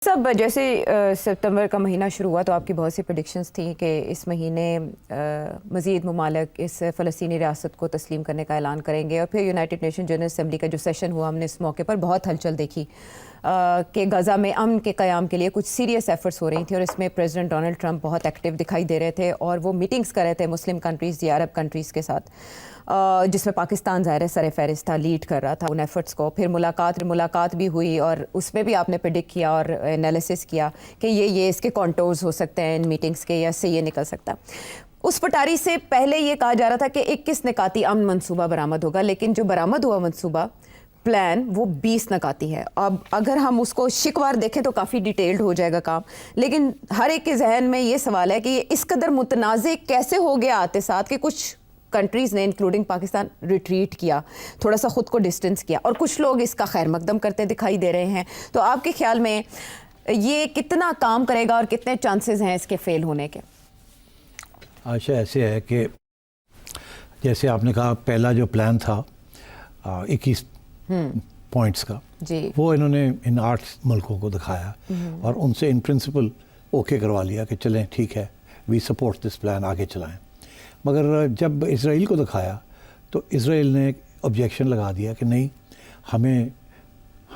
صاحب جیسے ستمبر کا مہینہ شروع ہوا تو آپ کی بہت سی پریڈکشنز تھیں کہ اس مہینے مزید ممالک اس فلسطینی ریاست کو تسلیم کرنے کا اعلان کریں گے، اور پھر یونائٹڈ نیشن جنرل اسمبلی کا جو سیشن ہوا ہم نے اس موقع پر بہت ہلچل دیکھی کہ غزہ میں امن کے قیام کے لیے کچھ سیریس ایفرٹس ہو رہی تھیں، اور اس میں پریزیڈنٹ ڈونلڈ ٹرمپ بہت ایکٹیو دکھائی دے رہے تھے اور وہ میٹنگز کر رہے تھے مسلم کنٹریز یا عرب کنٹریز کے ساتھ، جس میں پاکستان ظاہر ہے سر فہرست تھا، لیڈ کر رہا تھا ان ایفرٹس کو۔ پھر ملاقات بھی ہوئی اور اس میں بھی آپ نے پریڈکٹ کیا اور انالیسس کیا کہ یہ اس کے کانٹورز ہو سکتے ہیں ان میٹنگز کے، یا سے یہ نکل سکتا ہے۔ اس پٹاری سے پہلے یہ کہا جا رہا تھا کہ 21 نکاتی امن منصوبہ برآمد ہوگا، لیکن جو برآمد ہوا منصوبہ پلان وہ 20 نکاتی ہے۔ اب اگر ہم اس کو شکوار دیکھیں تو کافی ڈیٹیلڈ ہو جائے گا کام، لیکن ہر ایک کے ذہن میں یہ سوال ہے کہ یہ اس قدر متنازع کیسے ہو گیا آتے ساتھ کہ کچھ کنٹریز نے انکلوڈنگ پاکستان ریٹریٹ کیا، تھوڑا سا خود کو ڈسٹنس کیا، اور کچھ لوگ اس کا خیر مقدم کرتے دکھائی دے رہے ہیں۔ تو آپ کے خیال میں یہ کتنا کام کرے گا اور کتنے چانسز ہیں اس کے فیل ہونے کے؟ عائشہ ایسے ہے کہ جیسے آپ نے کہا پہلا جو پلان تھا 21 پوائنٹس کا، جی وہ انہوں نے ان 8 ملکوں کو دکھایا اور ان سے ان پرنسپل اوکے کروا لیا کہ چلیں ٹھیک ہے، وی سپورٹ دس پلان، آگے چلائیں۔ مگر جب اسرائیل کو دکھایا تو اسرائیل نے آبجیکشن لگا دیا کہ نہیں،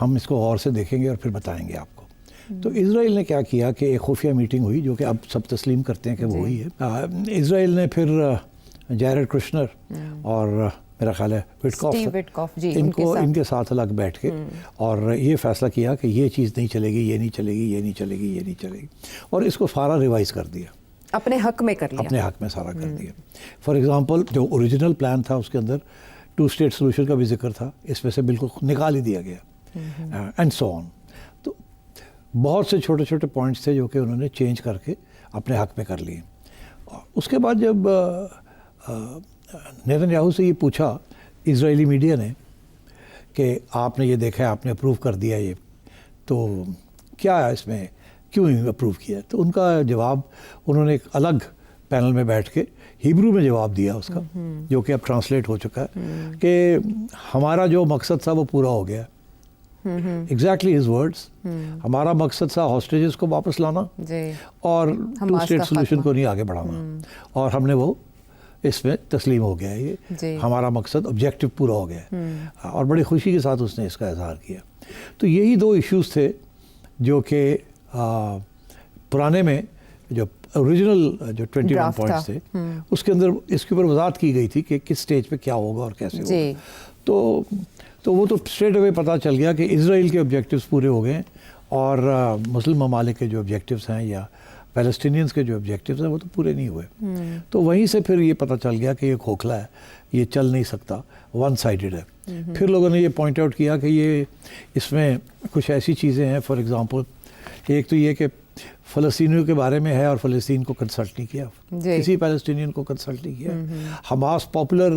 ہم اس کو غور سے دیکھیں گے اور پھر بتائیں گے آپ کو۔ تو اسرائیل نے کیا کیا کہ ایک خفیہ میٹنگ ہوئی جو کہ اب سب تسلیم کرتے ہیں کہ وہ ہوئی ہے۔ اسرائیل نے پھر جیرڈ کشنر اور میرا خیال ہے وٹکاف ان کے ساتھ الگ بیٹھ کے اور یہ فیصلہ کیا کہ یہ چیز نہیں چلے گی، یہ نہیں چلے گی، یہ نہیں چلے گی، یہ نہیں چلے گی، اور اس کو سارا ریوائز کر دیا، اپنے حق میں کر لیا، اپنے حق میں سارا کر دیا۔ فار ایگزامپل جو اوریجنل پلان تھا اس کے اندر 2 اسٹیٹ سولوشن کا بھی ذکر تھا، اس میں سے بالکل نکال ہی دیا گیا، اینڈ سو آن۔ تو بہت سے چھوٹے چھوٹے پوائنٹس تھے جو کہ انہوں نے چینج کر کے اپنے حق میں کر لیے۔ اس کے بعد جب نیتن یاہو سے یہ پوچھا اسرائیلی میڈیا نے کہ آپ نے یہ دیکھا ہے، آپ نے اپروو کر دیا یہ، تو کیا ہے اس میں، کیوں اپروو کیا؟ تو ان کا جواب انہوں نے ایک الگ پینل میں بیٹھ کے ہیبرو میں جواب دیا اس کا، جو کہ اب ٹرانسلیٹ ہو چکا ہے، کہ ہمارا جو مقصد تھا وہ پورا ہو گیا۔ ایگزیکٹلی ہز ورڈز، ہمارا مقصد تھا ہاسٹیجز کو واپس لانا اور 2 اسٹیٹ سولوشن کو نہیں آگے بڑھانا، اور ہم نے وہ اس میں تسلیم ہو گیا ہے، یہ ہمارا مقصد آبجیکٹو پورا ہو گیا ہے، اور بڑی خوشی کے ساتھ اس نے اس کا اظہار کیا۔ تو یہی 2 ایشوز تھے جو کہ پرانے میں جو اوریجنل جو 21 پوائنٹس تھے اس کے اندر اس کے اوپر وضاحت کی گئی تھی کہ کس سٹیج پہ کیا ہوگا اور کیسے ہوگا۔ تو وہ تو اسٹریٹ اوے پتہ چل گیا کہ اسرائیل کے آبجیکٹیوز پورے ہو گئے، اور مسلم ممالک کے جو آبجیکٹیوز ہیں یا پیلسٹینینز کے جو آبجیکٹیوز ہیں وہ تو پورے نہیں ہوئے۔ تو وہیں سے پھر یہ پتہ چل گیا کہ یہ کھوکھلا ہے، یہ چل نہیں سکتا، ون سائیڈڈ ہے۔ پھر لوگوں نے یہ پوائنٹ آؤٹ کیا کہ یہ اس میں کچھ ایسی چیزیں ہیں، فار ایگزامپل ایک تو یہ کہ فلسطینیوں کے بارے میں ہے اور فلسطین کو کنسلٹ نہیں کیا، کسی پیلسٹینین کو کنسلٹ نہیں کیا۔ حماس پاپولر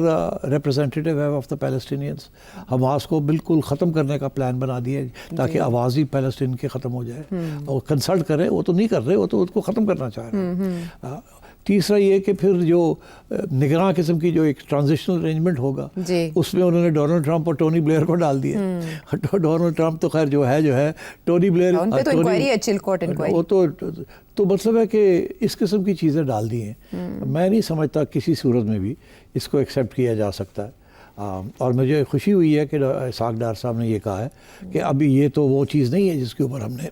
ریپرزینٹیٹیو ہے آف دا پیلسٹینینز، حماس کو بالکل ختم کرنے کا پلان بنا دیا تاکہ آواز ہی پیلسٹین کی ختم ہو جائے، اور کنسلٹ کرے وہ تو نہیں کر رہے، وہ تو اس کو ختم کرنا چاہ رہے ہیں۔ تیسرا یہ کہ پھر جو نگراں قسم کی جو ایک ٹرانزیشنل ارینجمنٹ ہوگا اس میں انہوں نے ڈونلڈ ٹرمپ اور ٹونی بلیئر کو ڈال دیا۔ ڈونلڈ ٹرمپ تو خیر جو ہے، ٹونی بلیئر وہ تو مطلب ہے کہ اس قسم کی چیزیں ڈال دی ہیں۔ میں نہیں سمجھتا کسی صورت میں بھی اس کو ایکسیپٹ کیا جا سکتا ہے، اور مجھے خوشی ہوئی ہے کہ اسحاق ڈار صاحب نے یہ کہا ہے کہ ابھی یہ تو وہ چیز نہیں ہے جس کے اوپر ہم نے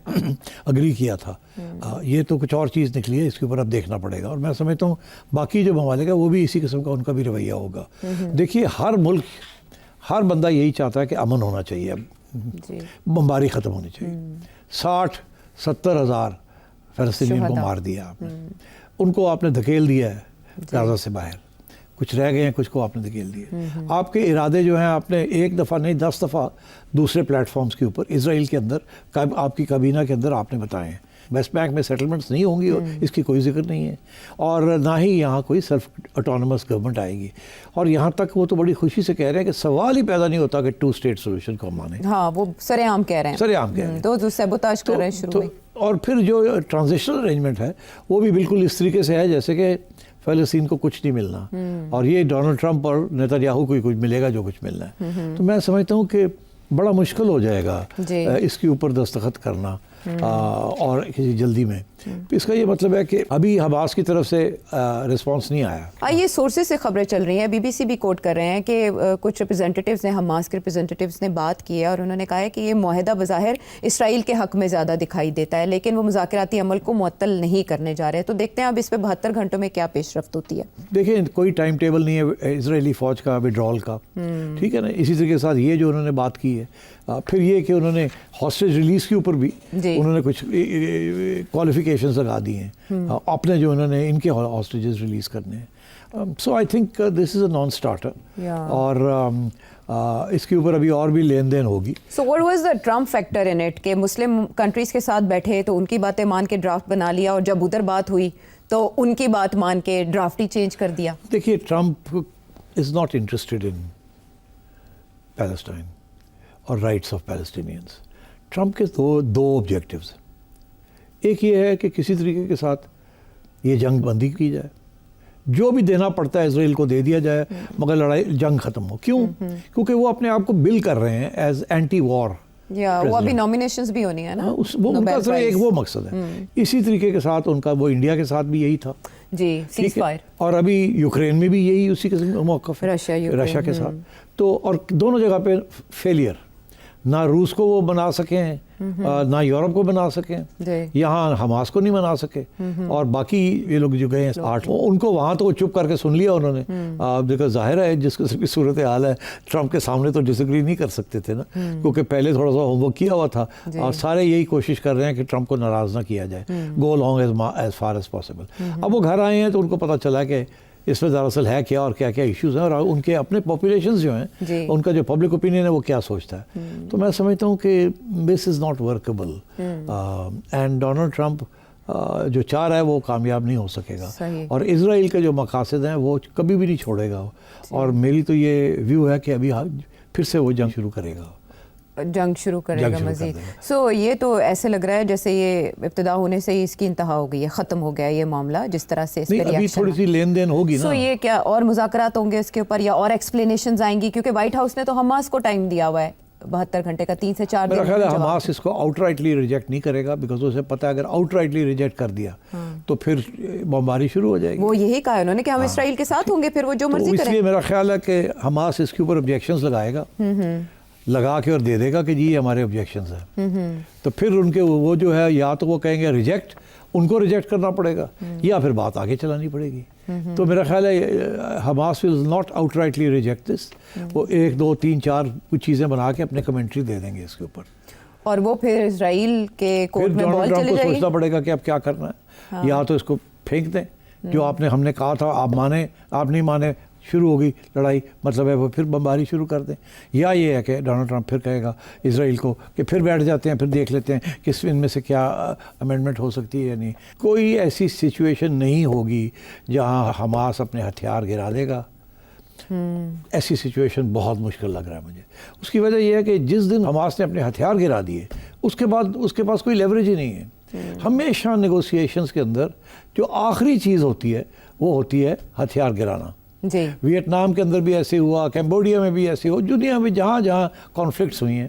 اگری کیا تھا، یہ تو کچھ اور چیز نکلی ہے، اس کے اوپر اب دیکھنا پڑے گا۔ اور میں سمجھتا ہوں باقی جو ممالک ہے وہ بھی اسی قسم کا ان کا بھی رویہ ہوگا۔ دیکھیے ہر ملک، ہر بندہ یہی چاہتا ہے کہ امن ہونا چاہیے، اب بمباری ختم ہونی چاہیے۔ 60-70 ہزار فلسطینیوں کو مار دیا آپ نے، ان کو آپ نے دھکیل دیا ہے غزہ سے باہر، کچھ رہ گئے ہیں، کچھ کو آپ نے دھکیل دیے۔ آپ کے ارادے جو ہیں آپ نے 1 دفعہ نہیں 10 دفعہ دوسرے پلیٹ فارمز کے اوپر اسرائیل کے اندر آپ کی کابینہ کے اندر آپ نے بتائے ہیں۔ ویسٹ بینک میں سیٹلمنٹس نہیں ہوں گی، اور اس کی کوئی ذکر نہیں ہے، اور نہ ہی یہاں کوئی سیلف اٹونومس گورنمنٹ آئے گی، اور یہاں تک وہ تو بڑی خوشی سے کہہ رہے ہیں کہ سوال ہی پیدا نہیں ہوتا کہ 2 اسٹیٹ سولوشن کو مانے۔ ہاں وہ سرے عام کہہ رہے ہیں، سرے عام کہہ رہے ہیں، تو سیبوتاج کر رہے ہیں شروع میں۔ اور پھر جو ٹرانزیشنل ارینجمنٹ ہے وہ بھی بالکل اس طریقے سے ہے جیسے کہ فلسطین کو کچھ نہیں ملنا، اور یہ ڈونلڈ ٹرمپ اور نیتن یاہو کو کچھ ملے گا جو کچھ ملنا ہے۔ تو میں سمجھتا ہوں کہ بڑا مشکل ہو جائے گا اس کے اوپر دستخط کرنا، اور کسی جلدی میں. اس کا یہ مطلب ہے کہ ابھی حماس کی طرف سے رسپانس نہیں آیا. یہ سورسز سے خبریں چل رہی ہیں, بی بی سی بھی کوٹ کر رہے ہیں کہ کچھ ریپرزینٹیوز نے, حماس کے ریپرزینٹیوز نے بات کی ہے اور انہوں نے کہا ہے کہ یہ معاہدہ بظاہر اسرائیل کے حق میں زیادہ دکھائی دیتا ہے, لیکن وہ مذاکراتی عمل کو معطل نہیں کرنے جا رہے. تو دیکھتے ہیں اب اس پہ 72 گھنٹوں میں کیا پیش رفت ہوتی ہے. دیکھیں کوئی ٹائم ٹیبل نہیں ہے اسرائیلی فوج کا ودرال کا, ٹھیک ہے نا. اسی طریقے کے ساتھ یہ جو انہوں نے بات کی ہے, پھر یہ کہ انہوں نے ہاسٹیج ریلیز کے اوپر بھی انہوں نے کچھ کوالیفیکیشنز لگا دی ہیں اپنے جو انہوں نے ان کے ہاسٹیجز ریلیز کرنے ہیں. So I think this is a non starter, اور اس کے اوپر ابھی اور بھی لین دین ہوگی. So what was the Trump factor in it کہ مسلم کنٹریز کے ساتھ بیٹھے تو ان کی باتیں مان کے ڈرافٹ بنا لیا, اور جب ادھر بات ہوئی تو ان کی بات مان کے ڈرافٹ ہی چینج کر دیا. دیکھیے Trump is not interested in Palestine اور رائٹس آف پیلسٹینینس. ٹرمپ کے دو آبجیکٹیوز ہیں. ایک یہ ہے کہ کسی طریقے کے ساتھ یہ جنگ بندی کی جائے, جو بھی دینا پڑتا ہے اسرائیل کو دے دیا جائے, مگر لڑائی جنگ ختم ہو. کیوں؟ کیونکہ وہ اپنے آپ کو بل کر رہے ہیں ایز اینٹی وار. وہ ابھی نامینیشنز بھی ہونی ہے نا, وہ ان کا صرف ایک وہ مقصد ہے. اسی طریقے کے ساتھ ان کا وہ انڈیا کے ساتھ بھی یہی تھا جی, سیز فائر, اور ابھی یوکرین میں بھی یہی اسی قسم کا موقف ہے رشیا کے ساتھ. تو اور دونوں جگہ پہ فیلئر, نہ روس کو وہ بنا سکیں نہ یورپ کو بنا سکیں, یہاں حماس کو نہیں بنا سکے, اور باقی یہ لوگ جو گئے ہیں 8 ان کو وہاں تو چپ کر کے سن لیا انہوں نے. دیکھو ظاہر ہے جس قسم کی صورت حال ہے ٹرمپ کے سامنے تو ڈس ایگری نہیں کر سکتے تھے نا, کیونکہ پہلے تھوڑا سا ہوم ورک کیا ہوا تھا, اور سارے یہی کوشش کر رہے ہیں کہ ٹرمپ کو ناراض نہ کیا جائے, go long as far as possible. اب وہ گھر آئے ہیں تو ان کو پتہ چلا کہ اس میں دراصل ہے کیا اور کیا کیا ایشوز ہیں, اور ان کے اپنے پاپولیشنز جو ہیں ان کا جو پبلک اوپینین ہے وہ کیا سوچتا ہے. تو میں سمجھتا ہوں کہ this is not workable, and Donald Trump جو چاہ رہا ہے وہ کامیاب نہیں ہو سکے گا, اور اسرائیل کے جو مقاصد ہیں وہ کبھی بھی نہیں چھوڑے گا. اور میری تو یہ ویو ہے کہ ابھی پھر سے وہ جنگ شروع کرے گا, جنگ شروع کرے گا مزید. سو یہ تو ایسے لگ رہا ہے جیسے یہ ابتدا ہونے سے ہی اس کی انتہا ہو گئی ہے, ختم ہو گیا یہ معاملہ جس طرح سے اس پہ ابھی تھوڑی سی لین دین ہوگی نا. سو یہ کیا اور مذاکرات ہوں گے اس کے اوپر, یا اور ایکسپلینیشنز آئیں گی, کیونکہ وائٹ ہاؤس نے تو حماس کو ٹائم دیا ہوا ہے 72 گھنٹے کا, 3 سے 4 دن. میرا خیال ہے حماس اس کو آؤٹ رائٹلی ریجیکٹ نہیں کرے گا, بیکاز اسے پتہ ہے اگر آؤٹ رائٹلی ریجیکٹ کر دیا تو پھر بمباری شروع ہو جائے گی. وہ یہی کہا انہوں نے کہ ہم اسرائیل کے ساتھ ہوں گے, پھر وہ جو مرضی کریں. اس لیے میرا خیال ہے کہ حماس اس کے اوپر آبجیکشنز لگائے گا, لگا کے اور دے دے گا کہ جی یہ ہمارے آبجیکشنز ہیں. تو پھر ان کے وہ جو ہے یا تو وہ کہیں گے ریجیکٹ, ان کو ریجیکٹ کرنا پڑے گا, یا پھر بات آگے چلانی پڑے گی. تو میرا خیال ہے Hamas will not out rightly reject this. وہ 1 2 3 4 کچھ چیزیں بنا کے اپنے کمنٹری دے دیں گے اس کے اوپر, اور وہ پھر اسرائیل کے کورٹ میں بال چلی جائے گی. کو سوچنا پڑے گا کہ اب کیا کرنا ہے, یا تو اس کو پھینک دیں جو ہم نے کہا تھا آپ مانیں, آپ نہیں مانے, شروع ہو گئی لڑائی, مطلب ہے وہ پھر بمباری شروع کر دیں, یا یہ ہے کہ ڈونلڈ ٹرمپ پھر کہے گا اسرائیل کو کہ پھر بیٹھ جاتے ہیں, پھر دیکھ لیتے ہیں کہ ان میں سے کیا امینڈمنٹ ہو سکتی ہے یا نہیں. کوئی ایسی سچویشن نہیں ہوگی جہاں حماس اپنے ہتھیار گرا دے گا. ایسی سچویشن بہت مشکل لگ رہا ہے مجھے. اس کی وجہ یہ ہے کہ جس دن حماس نے اپنے ہتھیار گرا دیے اس کے بعد اس کے پاس کوئی لیوریج ہی نہیں ہے. ہمیشہ نیگوسیشنز کے اندر جو آخری چیز ہوتی ہے وہ ہوتی ہے ہتھیار گرانا. ویتنام کے اندر بھی ایسے ہوا, کیمبوڈیا میں بھی ایسے ہوا, دنیا میں جہاں جہاں کانفلکٹس ہوئی ہیں,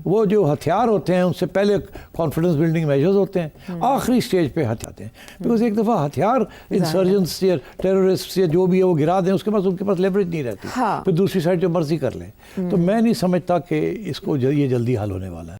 وہ جو ہتھیار ہوتے ہیں ان سے پہلے کانفیڈنس بلڈنگ میجرز ہوتے ہیں, آخری سٹیج پہ ہتھیار ہیں. بیکاز ایک دفعہ ہتھیار انسرجنٹس یا ٹیررسٹ یا جو بھی ہے وہ گرا دیں, اس کے پاس ان کے پاس لیوریج نہیں رہتی, پھر دوسری سائڈ جو مرضی کر لیں. تو میں نہیں سمجھتا کہ اس کو یہ جلدی حل ہونے والا ہے.